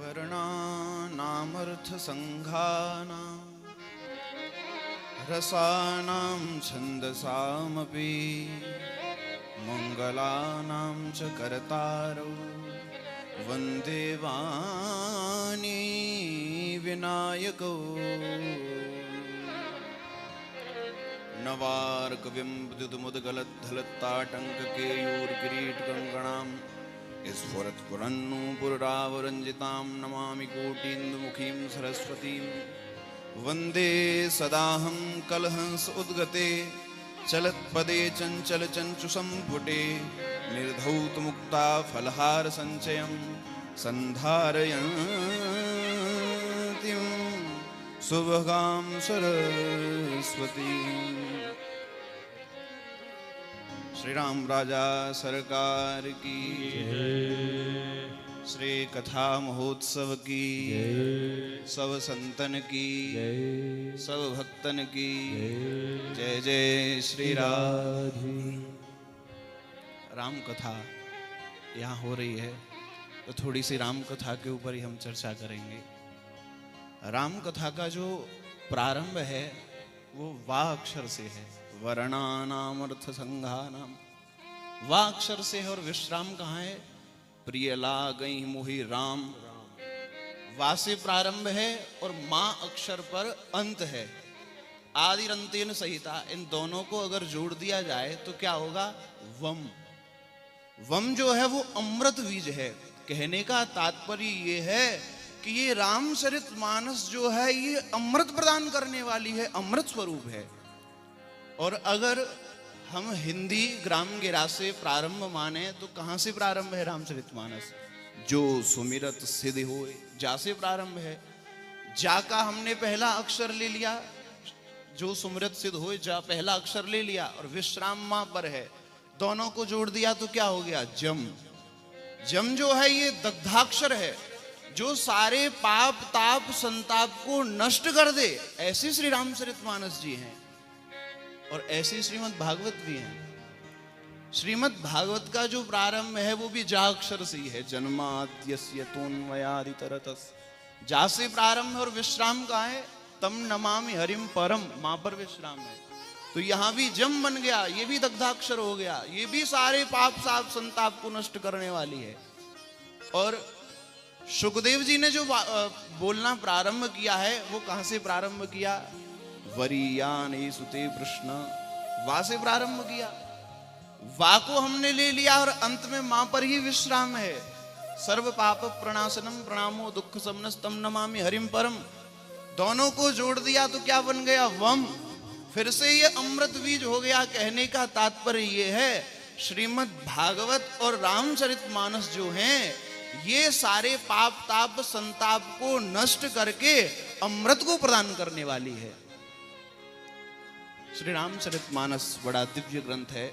वर्णानामर्थसङ्घानां रसानां छन्दसामपि मङ्गलानां च कर्तारौ वन्दे वाणी विनायकौ नवार्कविम्बुदमुद्गलद्धलत्ताटङ्ककेयूर्किरीटकङ्कणाम् स्फुरत्पुरन्नूपुररावरञ्जितां नमामि कोटीन्दुमुखीं सरस्वतीं वन्दे सदाहं कलहंस उद्गते चलत्पदे चञ्चलचञ्चुसम्पुटे निर्धौतमुक्ता फलहारसञ्चयं सन्धारयन्तीं सुभगां सरस्वती। श्री राम राजा सरकार की श्री कथा महोत्सव की सब संतन की सब भक्तन की जय जय श्री राधे। राम कथा यहाँ हो रही है तो थोड़ी सी राम कथा के ऊपर ही हम चर्चा करेंगे। राम कथा का जो प्रारंभ है वो वा अक्षर से है, वर्णानाम अर्थसंघानाम। वा अक्षर से है और विश्राम कहाँ है? प्रिय लागई मोहि राम। वा से प्रारंभ है और मां अक्षर पर अंत है। आदिरंतेन सहिता, इन दोनों को अगर जोड़ दिया जाए तो क्या होगा? वम। वम जो है वो अमृत बीज है। कहने का तात्पर्य ये है कि ये रामचरितमानस जो है ये अमृत प्रदान करने वाली है, अमृत स्वरूप है। और अगर हम हिंदी ग्रामगिरा से प्रारंभ माने तो कहां से प्रारंभ है रामचरितमानस? जो सुमिरत सिद्ध होए, जा से प्रारंभ है। जा का हमने पहला अक्षर ले लिया, जो सुमिरत सिद्ध होए जा पहला अक्षर ले लिया, और विश्राम मां पर है, दोनों को जोड़ दिया तो क्या हो गया? जम। जम जो है ये दग्धाक्षर है, जो सारे पाप ताप संताप को नष्ट कर दे। ऐसे श्री रामचरितमानस जी हैं और ऐसे श्रीमद् भागवत भी हैं। श्रीमद् भागवत का जो प्रारंभ है वो भी जा अक्षर से ही है। जन्माद्यस्य तोन्मयादितरतस्, जा से प्रारंभ है। और विश्राम कहाँ है? तम नमामि हरिम परम, मां पर विश्राम है। तो यहां भी जम बन गया, ये भी दग्धाक्षर हो गया, ये भी सारे पाप साप संताप को नष्ट करने वाली है। और सुखदेव जी ने जो बोलना प्रारंभ किया है वो कहां से प्रारंभ किया? वरीयान सुते प्रश्न, वा से प्रारंभ किया। वा को हमने ले लिया और अंत में मां पर ही विश्राम है। सर्व पाप प्रणाशनम प्रणामो दुख समनस्तम नमामि हरिम परम, दोनों को जोड़ दिया तो क्या बन गया? वम। फिर से ये अमृत बीज हो गया। कहने का तात्पर्य ये है श्रीमद् भागवत और रामचरितमानस जो हैं ये सारे पाप ताप संताप को नष्ट करके अमृत को प्रदान करने वाली है। श्री रामचरितमानस बड़ा दिव्य ग्रंथ है।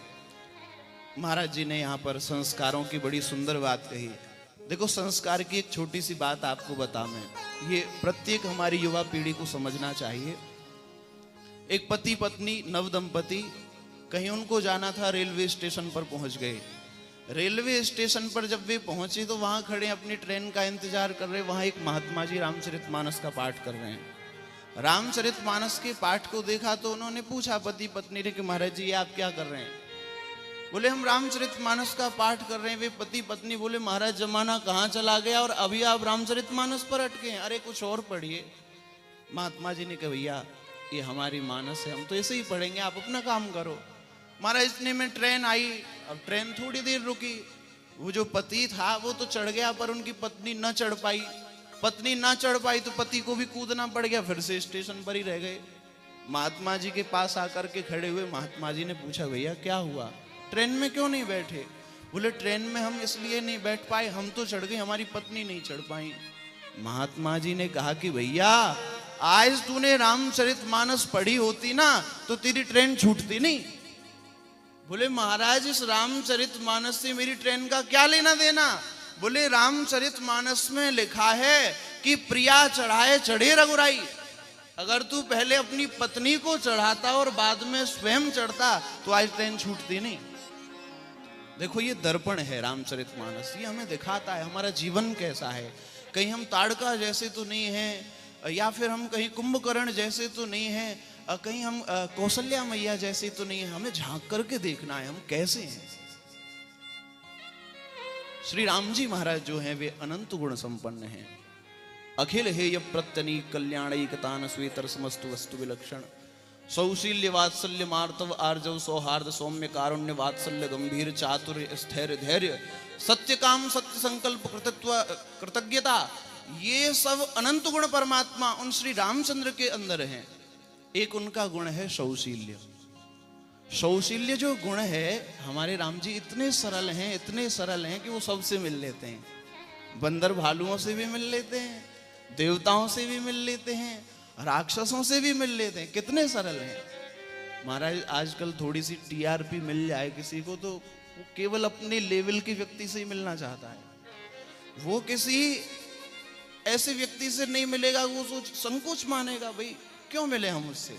महाराज जी ने यहाँ पर संस्कारों की बड़ी सुंदर बात कही। देखो, संस्कार की एक छोटी सी बात आपको बता मैं, ये प्रत्येक हमारी युवा पीढ़ी को समझना चाहिए। एक पति पत्नी नव दंपति कहीं उनको जाना था, रेलवे स्टेशन पर पहुंच गए। रेलवे स्टेशन पर जब वे पहुंचे तो वहां खड़े अपनी ट्रेन का इंतजार कर रहे। वहां एक महात्मा जी रामचरितमानस का पाठ कर रहे हैं। रामचरितमानस के पाठ को देखा तो उन्होंने पूछा पति पत्नी ने कि महाराज जी आप क्या कर रहे हैं? बोले हम रामचरितमानस का पाठ कर रहे हैं। वे पति पत्नी बोले महाराज जमाना कहाँ चला गया और अभी आप रामचरितमानस पर अटके हैं, अरे कुछ और पढ़िए। महात्मा जी ने कहा भैया ये हमारी मानस है, हम तो ऐसे ही पढ़ेंगे, आप अपना काम करो। महाराज इतने में ट्रेन आई। अब ट्रेन थोड़ी देर रुकी, वो जो पति था वो तो चढ़ गया पर उनकी पत्नी न चढ़ पाई। पत्नी ना चढ़ पाई तो पति को भी कूदना पड़ गया, फिर से स्टेशन पर ही रह गए। महात्मा जी के पास आकर के खड़े हुए। महात्मा जी ने पूछा भैया क्या हुआ, ट्रेन में क्यों नहीं बैठे? बोले ट्रेन में हम इसलिए नहीं बैठ पाए, हम तो चढ़ गए, हमारी पत्नी नहीं चढ़ पाई। महात्मा जी ने कहा कि भैया आज तूने रामचरितमानस पढ़ी होती ना तो तेरी ट्रेन छूटती नहीं। बोले महाराज इस रामचरितमानस से मेरी ट्रेन का क्या लेना देना? बोले रामचरितमानस में लिखा है कि प्रिया चढ़ाए चढ़े रघुराई। अगर तू पहले अपनी पत्नी को चढ़ाता और बाद में स्वयं चढ़ता तो आज ट्रेन छूटती नहीं। देखो ये दर्पण है रामचरितमानस, ये हमें दिखाता है हमारा जीवन कैसा है। कहीं हम ताड़का जैसे तो नहीं हैं, या फिर हम कहीं कुंभकर्ण जैसे तो नहीं हैं, कहीं हम कौशल्या मैया जैसे तो नहीं है। हमें झांक करके देखना है हम कैसे हैं। श्री राम जी महाराज जो हैं वे अनंत गुण संपन्न हैं। अखिल हेय प्रत्यनी कल्याणैकतान स्वेतर समस्तु वस्तु विलक्षण, सौशील्य वात्सल्य मार्तव आर्जव सौहार्द सौम्य कारुण्य वात्सल्य गंभीर चातुर्य स्थैर्य धैर्य सत्य काम सत्य संकल्प कृतत्व कृतज्ञता, ये सब अनंत गुण परमात्मा उन श्री रामचंद्र के अंदर हैं। एक उनका गुण है शौशील्य। शौशील्य जो गुण है, हमारे राम जी इतने सरल हैं कि वो सबसे मिल लेते हैं। बंदर भालुओं से भी मिल लेते हैं, देवताओं से भी मिल लेते हैं, राक्षसों से भी मिल लेते हैं। कितने सरल हैं महाराज। आजकल थोड़ी सी टीआरपी मिल जाए किसी को तो वो केवल अपने लेवल के व्यक्ति से ही मिलना चाहता है। वो किसी ऐसे व्यक्ति से नहीं मिलेगा, वो सोच संकोच मानेगा, भाई क्यों मिले हम उससे।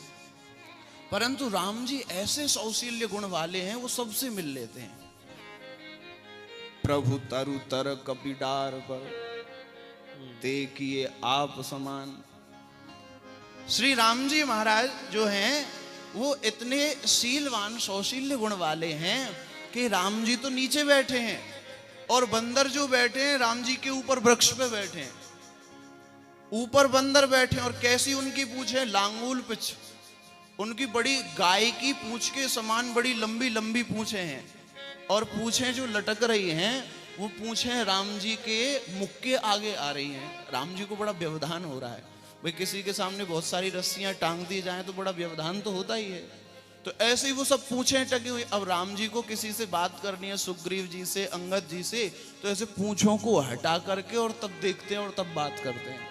परंतु राम जी ऐसे सौशील्य गुण वाले हैं, वो सबसे मिल लेते हैं। प्रभु तरु तर कपिडार पर ते किए आप समान। श्री राम जी महाराज जो हैं वो इतने शीलवान सौशील्य गुण वाले हैं कि राम जी तो नीचे बैठे हैं और बंदर जो बैठे हैं राम जी के ऊपर वृक्ष पे बैठे हैं। ऊपर बंदर बैठे हैं और कैसी उनकी पूंछ है, लांगूल पिच। उनकी बड़ी गाय की पूंछ के समान बड़ी लंबी लंबी पूंछें हैं, और पूंछें जो लटक रही हैं वो पूंछें राम जी के मुख के आगे आ रही हैं। राम जी को बड़ा व्यवधान हो रहा है। भाई किसी के सामने बहुत सारी रस्सियां टांग दी जाएं तो बड़ा व्यवधान तो होता ही है। तो ऐसे ही वो सब पूंछें टकी हुई। अब राम जी को किसी से बात करनी है, सुग्रीव जी से, अंगद जी से, तो ऐसे पूंछों को हटा करके और तब देखते हैं और तब बात करते हैं।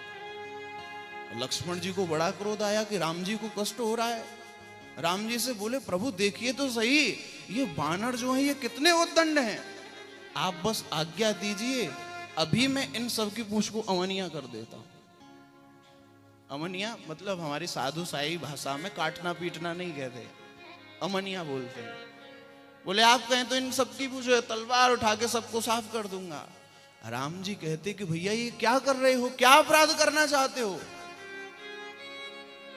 लक्ष्मण जी को बड़ा क्रोध आया कि राम जी को कष्ट हो रहा है। राम जी से बोले, प्रभु देखिए तो सही, ये बानर जो है ये कितने उद्दंड हैं। आप बस आज्ञा दीजिए, अभी मैं इन सब की पूंछ को अवनिया कर देता हूं। अमनिया मतलब हमारी साधु साई भाषा में काटना पीटना नहीं कहते, अमनिया बोलते हैं। बोले आप कहें तो इन सबकी पूछो, तलवार उठा के सबको साफ कर दूंगा। राम जी कहते कि भैया ये क्या कर रहे हो, क्या अपराध करना चाहते हो।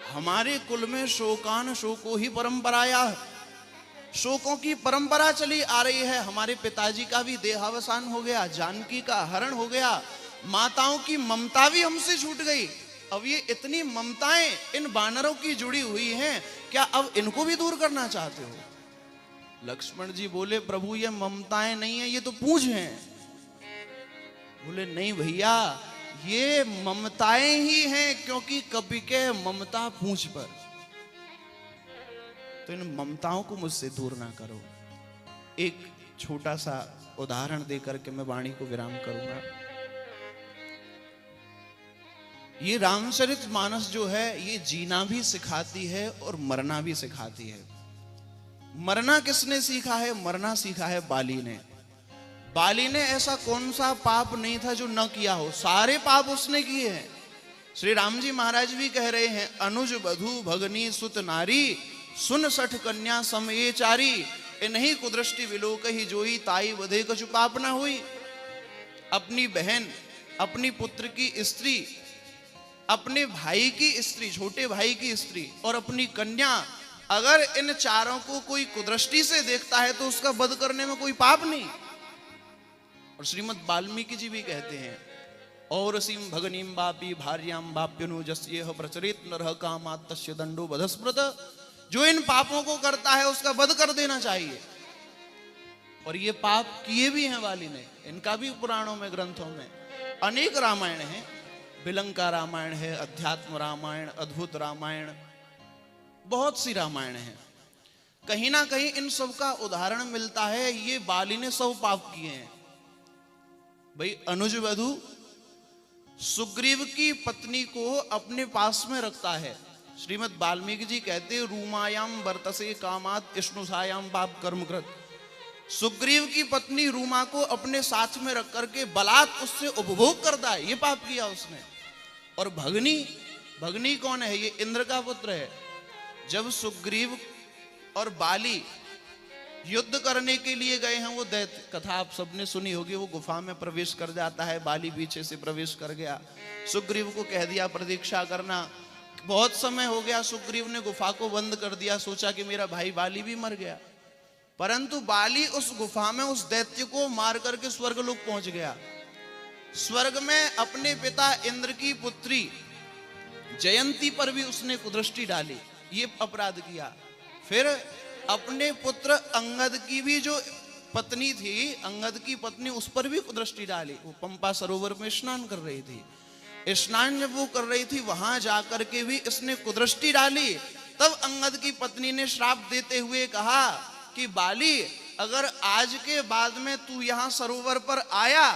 हमारे कुल में शोकान शोको ही परंपराया, शोकों की परंपरा चली आ रही है। हमारे पिताजी का भी देहावसान हो गया, जानकी का हरण हो गया, माताओं की ममता भी हमसे छूट गई। अब ये इतनी ममताएं इन बानरों की जुड़ी हुई हैं, क्या अब इनको भी दूर करना चाहते हो। लक्ष्मण जी बोले, प्रभु ये ममताएं नहीं है, ये तो पूंछ हैं। बोले नहीं भैया, ये ममताएं ही हैं, क्योंकि कपि के ममता पूंछ पर। तो इन ममताओं को मुझसे दूर ना करो। एक छोटा सा उदाहरण देकर के मैं वाणी को विराम करूंगा। ये रामचरित मानस जो है ये जीना भी सिखाती है और मरना भी सिखाती है। मरना किसने सीखा है? मरना सीखा है बाली ने। बाली ने ऐसा कौन सा पाप नहीं था जो न किया हो, सारे पाप उसने किए हैं। श्री राम जी महाराज भी कह रहे हैं, अनुज बधू भगनी सुत नारी, सुन सठ कन्या समये चारी, इन्हीं कुदृष्टि विलोक ही जोई, ताई वधे कछु पाप न हुई। अपनी बहन, अपनी पुत्र की स्त्री, अपने भाई की स्त्री, छोटे भाई की स्त्री और अपनी कन्या, अगर इन चारों को कोई कुदृष्टि से देखता है तो उसका वध करने में कोई पाप नहीं। और श्रीमद् वाल्मीकि जी भी कहते हैं, और सीम भगनीम बापी भार्याम बाप्यनुजस्येह प्रचरित नरह कामात् तस्य दंडो वधस्मृत। जो इन पापों को करता है उसका वध कर देना चाहिए। और ये पाप किए भी हैं वाली ने। इनका भी पुराणों में, ग्रंथों में अनेक रामायण हैं। बिलंका रामायण है, अध्यात्म रामायण, अद्भुत रामायण, बहुत सी रामायण हैं। कहीं ना कहीं इन सब का उदाहरण मिलता है, ये बाली ने सब पाप किए हैं। भाई अनुज वधु सुग्रीव की पत्नी को अपने पास में रखता है। श्रीमद् वाल्मीकि जी कहते, रूमायाम वर्तसे कामात् इष्णुसायाम पाप कर्मकृत। सुग्रीव की पत्नी रूमा को अपने साथ में रख करके बलात् उससे उपभोग करता है, ये पाप किया उसने। और भगनी, भगनी कौन है? ये इंद्र का पुत्र है। जब सुग्रीव और बाली युद्ध करने के लिए गए हैं। वो दैत्य कथा आप सबने सुनी होगी। वो गुफा में प्रवेश कर जाता है, बाली पीछे से प्रवेश कर गया। सुग्रीव को कह दिया प्रतीक्षा करना। बहुत समय हो गया, सुग्रीव ने गुफा को बंद कर दिया, सोचा कि मेरा भाई बाली भी मर गया। परंतु बाली उस गुफा में उस दैत्य को मार करके स्वर्गलोक पहुंच गया। स्वर्ग में अपने पिता इंद्र की पुत्री जयंती पर भी उसने कुदृष्टि डाली, ये अपराध किया। फिर अपने पुत्र अंगद की भी जो पत्नी थी, अंगद की पत्नी, उस पर भी कुदृष्टि डाली। वो पंपा सरोवर में स्नान कर रही थी। स्नान जब वो कर रही थी, वहां जाकर के भी इसने कुदृष्टि डाली। तब अंगद की पत्नी ने श्राप देते हुए कहा कि बाली, अगर आज के बाद में तू यहाँ सरोवर पर आया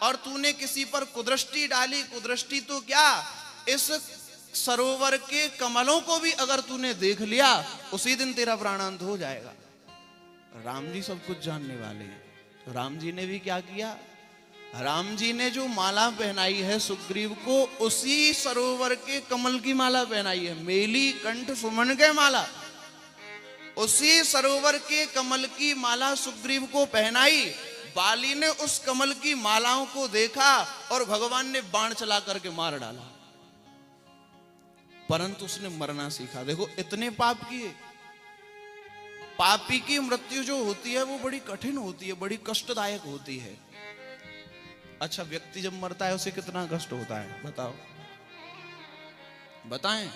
और तूने किसी पर कुदृष्टि डाली, कुदृष्टि तो क्या, इस सरोवर के कमलों को भी अगर तूने देख लिया, उसी दिन तेरा प्राणांत हो जाएगा। राम जी सब कुछ जानने वाले हैं। तो राम जी ने भी क्या किया, राम जी ने जो माला पहनाई है सुग्रीव को, उसी सरोवर के कमल की माला पहनाई है। मेली कंठ सुमन के माला, उसी सरोवर के कमल की माला सुग्रीव को पहनाई। बाली ने उस कमल की मालाओं को देखा और भगवान ने बाण चला करके मार डाला, परंतु उसने मरना सीखा। देखो इतने पाप किए। पापी की मृत्यु जो होती है वो बड़ी कठिन होती है, बड़ी कष्टदायक होती है। अच्छा, व्यक्ति जब मरता है उसे कितना कष्ट होता है बताओ, बताएं।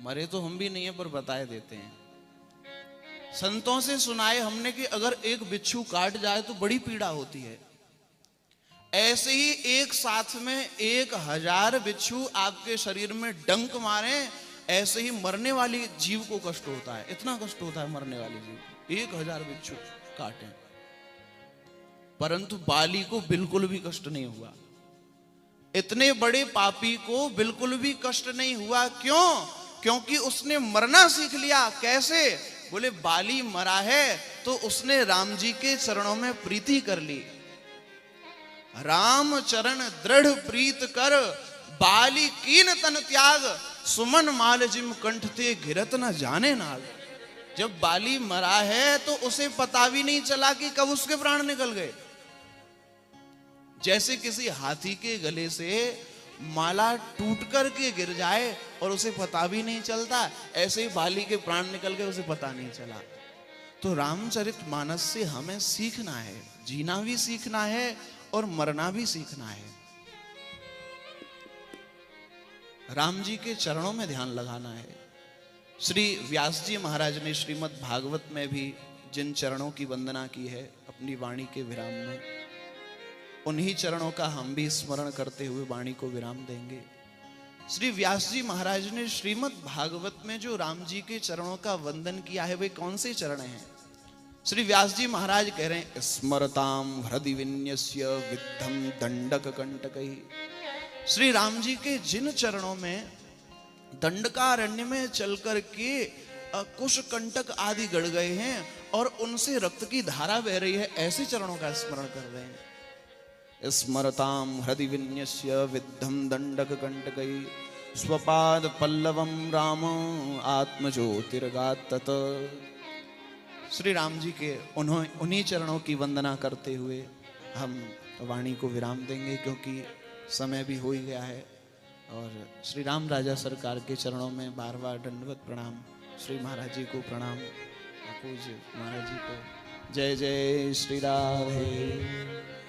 मरे तो हम भी नहीं है, पर बताए देते हैं। संतों से सुनाए हमने कि अगर एक बिच्छू काट जाए तो बड़ी पीड़ा होती है। ऐसे ही एक साथ में 1000 बिच्छू आपके शरीर में डंक मारे, ऐसे ही मरने वाली जीव को कष्ट होता है। इतना कष्ट होता है मरने वाली जीव को, 1000 बिच्छू काटे। परंतु बाली को बिल्कुल भी कष्ट नहीं हुआ। इतने बड़े पापी को बिल्कुल भी कष्ट नहीं हुआ। क्यों? क्योंकि उसने मरना सीख लिया। कैसे? बोले बाली मरा है तो उसने राम जी के चरणों में प्रीति कर ली। राम चरण दृढ़ प्रीत कर, बाली कीन तन त्याग, सुमन माल जिम कंठ ते घिरत न जाने नाग। जब बाली मरा है तो उसे पता भी नहीं चला कि कब उसके प्राण निकल गए। जैसे किसी हाथी के गले से माला टूट करके गिर जाए और उसे पता भी नहीं चलता, ऐसे ही बाली के प्राण निकल गए, उसे पता नहीं चला। तो रामचरितमानस से हमें सीखना है, जीना भी सीखना है और मरना भी सीखना है। राम जी के चरणों में ध्यान लगाना है। श्री व्यास जी महाराज ने श्रीमद् भागवत में भी जिन चरणों की वंदना की है अपनी वाणी के विराम में, उन्हीं चरणों का हम भी स्मरण करते हुए वाणी को विराम देंगे। श्री व्यास जी महाराज ने श्रीमद् भागवत में जो राम जी के चरणों का वंदन किया है वे कौन से चरण हैं? श्री व्यास जी महाराज कह रहे हैं, स्मरताम हृदि विन्यस्य विद्धम दंडक कंटकैः। श्री राम जी के जिन चरणों में दंडकारण्य में चलकर के कुश कंटक आदि गड़ गए हैं और उनसे रक्त की धारा बह रही है, ऐसे चरणों का स्मरण कर रहे हैं। स्मरताम हृदि विन्यस्य विद्धम दंडक कंटकैः स्वपाद पल्लवम राम आत्मज्योतिर्गातत। श्री राम जी के उन्हीं चरणों की वंदना करते हुए हम वाणी को विराम देंगे, क्योंकि समय भी हो ही गया है। और श्री राम राजा सरकार के चरणों में बार बार दंडवत प्रणाम। श्री महाराज जी को प्रणाम, पूज्य महाराज जी को। जय जय श्री राधे।